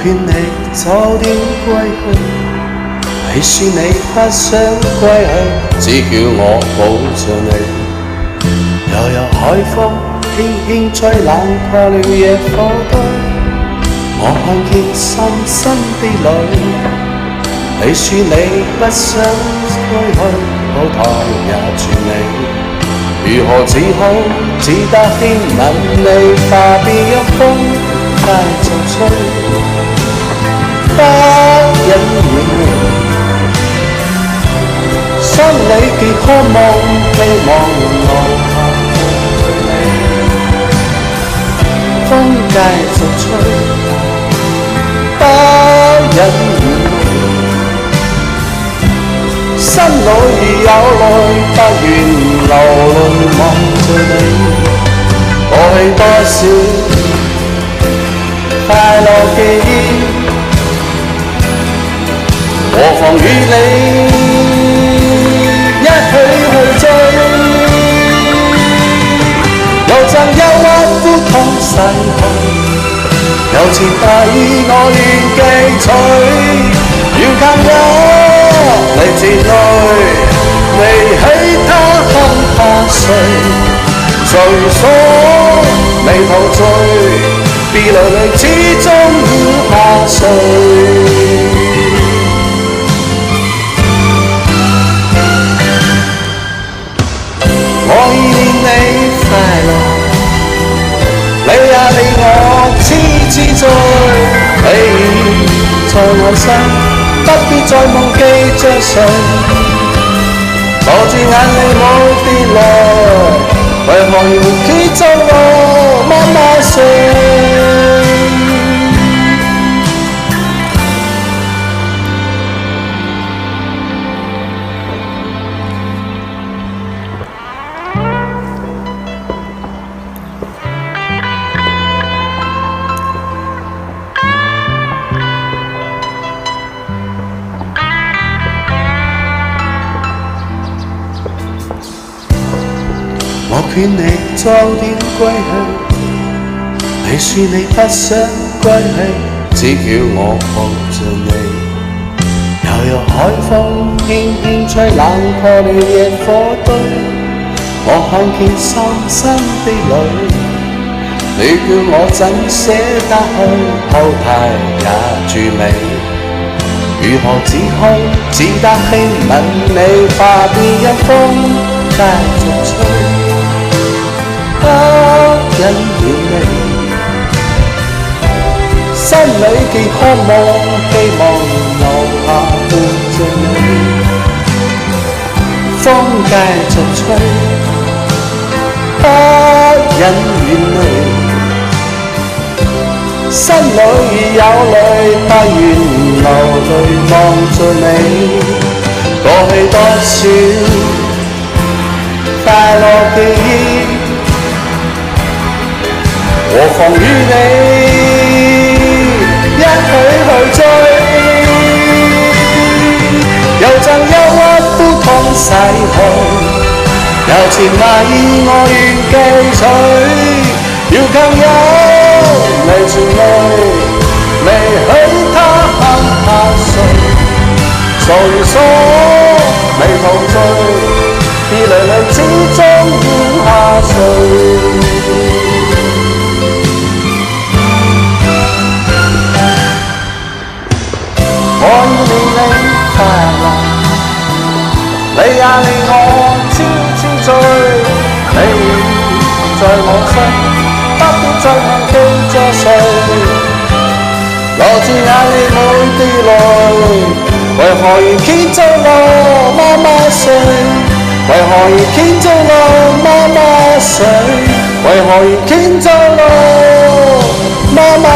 勸你早點歸去。你說你不想歸去，只叫我抱着你。悠悠海風輕輕吹，冷破了野火堆。我看見深深的淚。你說你不想歸去，高台也住你。如何只好只得輕吻你，化變一風帶着吹，不忍遠離。心裏極渴望，希望留下伴你。風繼續吹，不忍遠離。心裏有淚，不願流淚望着你。過去多少快樂記憶，何妨與你一起去追。又贈憂鬱苦痛逝去，由前底我願記取。要更有你自淚，未許他看他睡，誰所未陶醉，別流淚始終要下垂。我已念你快樂，你也令我痴痴醉。你在我心，不必再忘記着誰，我轉眼你冇跌來，為何要揭奏我媽媽睡？我勸你早點歸去，你說你不想歸去，只叫我抱着你。悠悠海風輕輕吹，冷破了野火堆。我看見深深的淚，你叫我怎捨得去，後台也住美。如何只好只得輕吻你，化變一風繼續吹。不忍遠離，心裏極渴望，希望留下伴着你。風繼續吹，不忍遠離，心裏有淚，不願流淚望着你。過去多少快樂記憶，何妨與你一起去追。又贈憂鬱苦痛逝去，由前迷我願記取。要更有你全淚，未許他看下誰，誰所未陶醉，別淚淚始終要下垂。我已令你快樂，你也令我痴痴醉。你在我心，不必再忘記着誰。我轉眼你每滴淚，為何要揭奏我媽媽睡？為何要揭奏我媽媽睡？為何要揭奏我媽媽